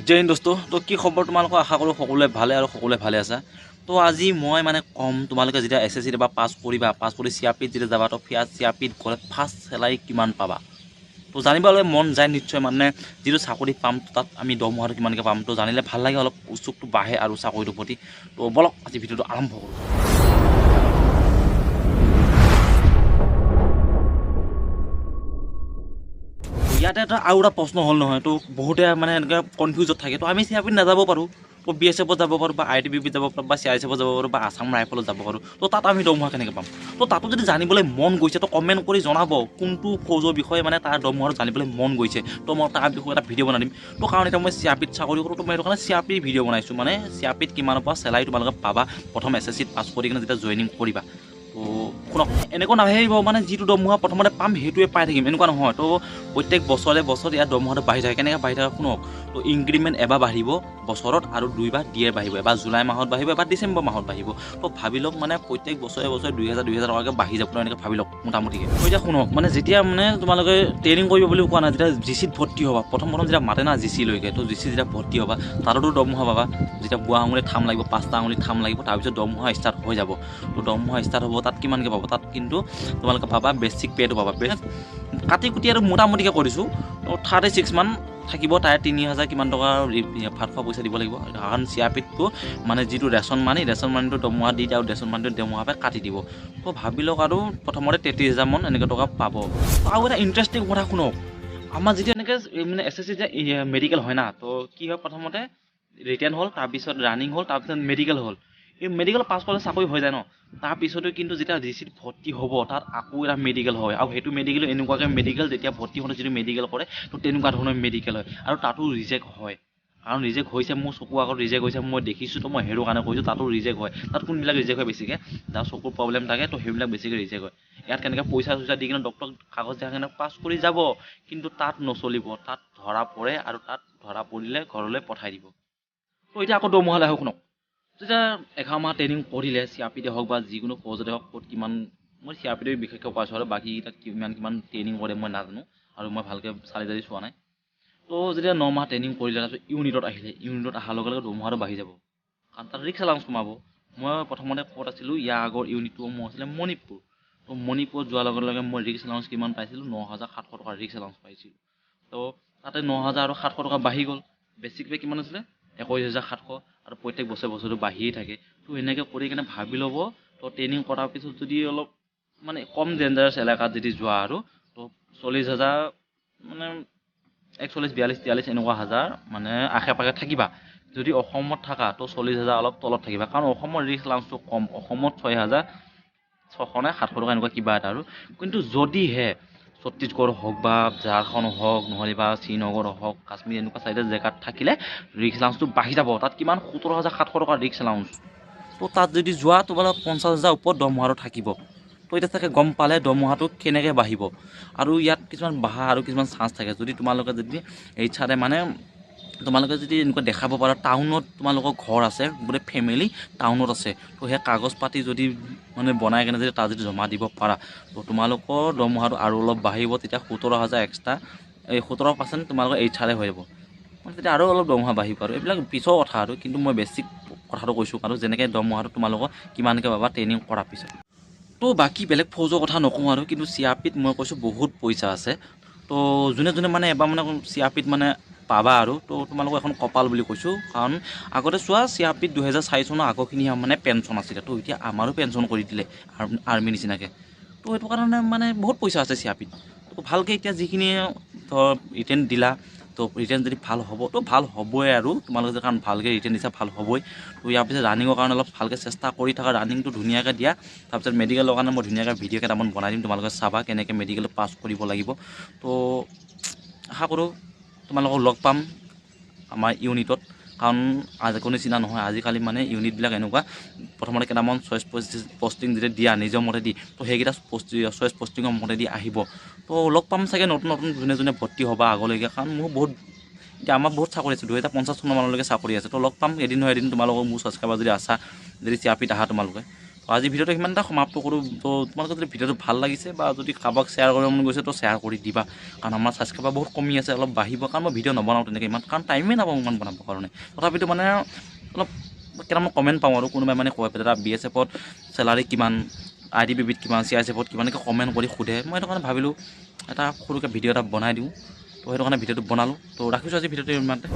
জয় হিন্দ দোস্ত। তো কি খবৰ তোমালোকৰ? আশা কৰোঁ সকলোৱে ভালে আৰু সকলোৱে ভালে আছে। তো আজি মই মানে কম তোমালোকে যেতিয়া SSC বা পাছ কৰিবা, পাছ কৰি চিআৰপিত যেতিয়া যাবা, তো চিআৰপিত গ'লে ফাৰ্ষ্ট চেলাৰী কিমান পাবা তো জানিবলৈ মন যায় নিশ্চয়। মানে যিটো চাকৰি পাম তাত আমি দৰমহাটো কিমানকৈ পাম তো জানিলে ভাল লাগে, অলপ উৎসুকটো বাঢ়ে আৰু চাকৰিটোৰ প্ৰতি। তো বলক আজি ভিডিঅ'টো আৰম্ভ কৰোঁ। ইয়াতে আৰু এটা প্ৰশ্ন হ'ল নহয়, তো বহুতে মানে এনেকৈ কনফিউজত থাকে। তো আমি চিআৰপিত নাযাব পাৰোঁ, তো BSFত যাব পাৰোঁ, বা ITBPত যাব পাৰোঁ, বা CRSFত যাব পাৰোঁ, বা আছাম ৰাইফলত যাব পাৰোঁ। তো তাত আমি দৰমহা কেনেকৈ পাম? তো তাতো যদি জানিবলৈ মন গৈছে তো কমেণ্ট কৰি জনাব কোনটো ফৌজৰ বিষয়ে মানে তাৰ দৰমহাটো জানিবলৈ মন গৈছে। তো মই তাৰ বিষয়ে এটা ভিডিঅ' বনাই দিম। তো কাৰণ এতিয়া মই চিআৰপিত চাকৰি কৰোঁ, তো মই সেইটো কাৰণে চিআৰপিৰ ভিডিঅ' বনাইছোঁ। মানে চিআৰপিত কিমানৰ পৰা চেলাৰী তোমালোকে পাবা প্ৰথম SSCত পাছ কৰি কিনে যেতিয়া জইনিং কৰিবা। তো শুনক, এনেকুৱা নাভাবিব মানে যিটো দৰমহা প্ৰথমতে পাম সেইটোৱে পাই থাকিম, এনেকুৱা নহয়। তো প্ৰত্যেক বছৰে ইয়াৰ দৰমহাটো বাঢ়ি থাকে। কেনেকৈ বাঢ়ি থাকে শুনক। তো ইনক্ৰিমেণ্ট এবাৰ বাঢ়িব বছৰত, আৰু দুইবাৰ দিয়ে বাঢ়িব। এবাৰ জুলাই মাহত বাঢ়িব, এবাৰ ডিচেম্বৰ মাহত বাঢ়িব। তো ভাবি লওক মানে প্ৰত্যেক বছৰে 2000 টকাকৈ বাঢ়ি যাব, এনেকৈ ভাবি লওক মোটামুটিকৈ। তো এতিয়া শুনক, মানে যেতিয়া মানে তোমালোকে ট্ৰেইনিং কৰিব বুলি কোৱা নাই, যেতিয়া GCত ভৰ্তি হ'বা, প্ৰথম যেতিয়া মাতে না GC লৈকে, তো GC যেতিয়া ভৰ্তি হ'বা তাতো দৰমহা পাবা। যেতিয়া বুঢ়া আঙুলিত থাম লাগিব, 5টা আঙুলিত থাম লাগিব, তাৰপিছত দৰমহা ষ্টাৰ্ট হৈ যাব। তো দৰমহা ষ্টাৰ্ট হ'ব, তাত কিমানকৈ পাব? তাত কিন্তু তোমালোকে পাবা বেছিক পে'টো পাবা। কাটি কুটি আৰু মোটামুটিকৈ কৰিছোঁ, তো 36 মান থাকিব। তাৰে 3000 কিমান টকা ভাত খোৱা পইচা দিব লাগিব। কাৰণ চিআৰপিতটো মানে যিটো ৰেচন মানিটো দৰমহা দি দিয়ে, আৰু ৰেচন মানিটো দৰমহা পাই কাটি দিব। তো ভাবি লওক আৰু প্ৰথমতে 33,000 মান এনেকৈ টকা পাব। আৰু এটা ইণ্টাৰেষ্টিং কথা শুনক, আমাৰ যেতিয়া এনেকৈ মানে SSC যে মেডিকেল হয় না, তো কি হয় প্ৰথমতে ৰিটেন হ'ল, তাৰপিছত ৰানিং হ'ল, তাৰপিছত মেডিকেল হ'ল। এই মেডিকেল পাছ কৰিলে চাকৰি হৈ যায় ন, তাৰপিছতো কিন্তু যেতিয়া GCত ভৰ্তি হ'ব তাত আকৌ এটা মেডিকেল হয়। আৰু সেইটো মেডিকেল এনেকুৱাকৈ মেডিকেল যেতিয়া ভৰ্তি হওঁতে যিটো মেডিকেল কৰে, তো তেনেকুৱা ধৰণৰ মেডিকেল হয়। আৰু তাতো ৰিজেক্ট হয়, কাৰণ ৰিজেক্ট হৈছে, মোৰ চকুৰ আগত ৰিজেক্ট হৈছে, মই দেখিছোঁ। তো মই সেইটো কাৰণে কৈছোঁ তাতো ৰিজেক্ট হয়। তাত কোনবিলাক ৰিজেক্ট হয় বেছিকৈ? যাৰ চকুৰ প্ৰব্লেম থাকে, তো সেইবিলাক বেছিকৈ ৰিজেক্ট হয়। ইয়াত কেনেকৈ পইচা দি কিনে ডক্টৰক কাগজ দিয়া কেনে পাছ কৰি যাব, কিন্তু তাত নচলিব। তাত ধৰা পৰে, আৰু তাত ধৰা পৰিলে ঘৰলৈ পঠাই দিব। তো এতিয়া আকৌ দৰমহালৈ আহোঁ শুনক। যেতিয়া 11 মাহ ট্ৰেইনিং কৰিলে, চিআৰপিতে হওক বা যিকোনো ফৌজতে হওক, ক'ত কিমান, মই চিআৰপিতে বিশেষকৈ পাইছোঁ, আৰু বাকীকেইটা কিমান ট্ৰেইনিং কৰে মই নাজানো, আৰু মই ভালকৈ চালি জাৰি চোৱা নাই। তো যেতিয়া 9 মাহ ট্ৰেইনিং কৰিলে, তাৰপিছত ইউনিটত আহিলে, ইউনিটত অহাৰ লগে লগে দৰমহাটো বাঢ়ি যাব, কাৰণ তাত ৰিক্স এলাউন্স কমাব। মই প্ৰথমতে ক'ত আছিলোঁ, ইয়াৰ আগৰ ইউনিটটো মোৰ আছিলে মণিপুৰ। তো মণিপুৰত যোৱাৰ লগে লগে মই ৰিক্স এলাউন্স কিমান পাইছিলোঁ? 9700 টকা ৰিক্স এলাউন্স পাইছিলোঁ। তো তাতে 9000 আৰু 700 টকা বাঢ়ি গ'ল। বেছিক পে' কিমান আছিলে? 21700, আৰু প্ৰত্যেক বছৰটো বাঢ়িয়ে থাকে। তো এনেকৈ কৰি কিনে ভাবি ল'ব, তো ট্ৰেইনিং কৰাৰ পিছত যদি অলপ মানে কম ডেঞ্জাৰাছ এলেকাত যদি যোৱা, আৰু তো 40,000 মানে 41, 42, 43 এনেকুৱা হাজাৰ মানে আশে পাশে থাকিবা। যদি অসমত থাকা, তো 40,000 অলপ তলত থাকিবা, কাৰণ অসমৰ ৰিক্স এলাউন্সটো কম। অসমত 6,600 নে 700 টকা এনেকুৱা কিবা এটা। আৰু কিন্তু যদিহে ছত্তীশগড় হওক, বা ঝাৰখণ্ড হওক, নহ'লে বা শ্ৰীনগৰ হওক, কাশ্মীৰ এনেকুৱা চাইডৰ জেগাত থাকিলে ৰিক্স এলাউন্সটো বাঢ়ি যাব। তাত কিমান? 17,700 টকা ৰিক্স এলাউন্স। তো তাত যদি যোৱা তোমালোক 50,000 ওপৰত দৰমহাটো থাকিব। তো এতিয়া চাগে গম পালে দৰমহাটো কেনেকৈ বাঢ়িব। আৰু ইয়াত কিছুমান বঢ়া আৰু কিছুমান চান্স থাকে, যদি তোমালোকে যদি HR মানে তোমালোকে যদি এনেকুৱা দেখাব পাৰা টাউনত তোমালোকৰ ঘৰ আছে, গোটেই ফেমিলি টাউনত আছে, তো সেই কাগজ পাতি যদি মানে বনাই কেনে যদি তাত যদি জমা দিব পাৰা, তো তোমালোকৰ দৰমহাটো আৰু অলপ বাঢ়িব। তেতিয়া 17,000 এক্সট্ৰা, এই 17% তোমালোকৰ HR হৈ যাব, মানে তেতিয়া আৰু অলপ দৰমহা বাঢ়িব। আৰু এইবিলাক পিছৰ কথা, আৰু কিন্তু মই বেছিক কথাটো কৈছোঁ, আৰু যেনেকৈ দৰমহাটো তোমালোকৰ কিমানকৈ পাবা ট্ৰেইনিং কৰাৰ পিছত। তো বাকী বেলেগ ফৌজৰ কথা নকওঁ, আৰু কিন্তু চিআৰপিত মই কৈছোঁ বহুত পইচা আছে। তো যোনে মানে এবাৰ মানে চিআৰপিত মানে পাবা, আৰু তো তোমালোকৰ এখন কপাল বুলি কৈছোঁ। কাৰণ আগতে চোৱা, চিআৰপিত 2004 চনৰ আগৰখিনি মানে পেঞ্চন আছিলে, তো এতিয়া আমাৰো পেঞ্চন কৰি দিলে আৰ্মি নিচিনাকৈ। তো সেইটো কাৰণে মানে বহুত পইচা আছে চিআৰপিত। তো ভালকৈ এতিয়া যিখিনি ধৰ ৰিটেন দিলা, তো ৰিটেন যদি ভাল হ'ব, তো ভাল হ'বই। আৰু তোমালোকে কাৰণ ভালকৈ ৰিটেন দিছা, ভাল হ'বই। তো ইয়াৰ পিছত ৰানিঙৰ কাৰণে অলপ ভালকৈ চেষ্টা কৰি থাকা, ৰানিংটো ধুনীয়াকৈ দিয়া। তাৰপিছত মেডিকেলৰ কাৰণে মই ধুনীয়াকৈ ভিডিঅ' কেইটামান বনাই দিম, তোমালোকে চাবা কেনেকৈ মেডিকেলত পাছ কৰিব লাগিব। তো আশা কৰোঁ তোমালোকক লগ পাম আমাৰ ইউনিটত, কাৰণ আগৰ নিচিনা নহয়। আজিকালি মানে ইউনিটবিলাক এনেকুৱা, প্ৰথমতে কেইটামান চইচ পষ্টিং যেতিয়া দিয়া নিজৰ মতে দি, তো সেইকেইটা চইচ পষ্টিঙৰ মতে দি আহিব। তো লগ পাম চাগে নতুন যোনে ভৰ্তি হ'বা আগলৈকে, কাৰণ মোৰ বহুত এতিয়া আমাৰ বহুত চাকৰি আছে, 2050 চনৰ মানলৈকে চাকৰি আছে। তো লগ পাম এদিন নহয় এদিন তোমালোকৰ, মোৰ ছাবস্ক্ৰাইবাৰ যদি আছা, যদি চিআৰপিত আহা তোমালোকে। তো আজি ভিডিঅ'টো সিমানটা সমাপ্ত কৰোঁ। তো তোমালোকৰ যদি ভিডিঅ'টো ভাল লাগিছে বা যদি কাৰোবাক শ্বেয়াৰ কৰিব মন গৈছে তো শ্বেয়াৰ কৰি দিবা, কাৰণ আমাৰ ছাবস্ক্ৰাইবাৰ বহুত কমি আছে, অলপ বাঢ়িব, কাৰণ মই ভিডিঅ' নবনাওঁ তেনেকৈ ইমান, কাৰণ টাইমেই নাপাওঁ ইমান বনাবৰ কাৰণে। তথাপিতো মানে অলপ কেইটামান কমেণ্ট পাওঁ আৰু কোনোবাই মানে কয় দাদা BSFত চেলাৰী কিমান, ITBPত কিমান, CRSFত কিমান, এনেকৈ কমেণ্ট কৰি সোধে। মই সেইটো কাৰণে ভাবিলোঁ এটা সৰুকৈ ভিডিঅ' এটা বনাই দিওঁ, তো সেইটো কাৰণে ভিডিঅ'টো বনালোঁ। তো ৰাখিছোঁ আজি ভিডিঅ'টো ইমানতে।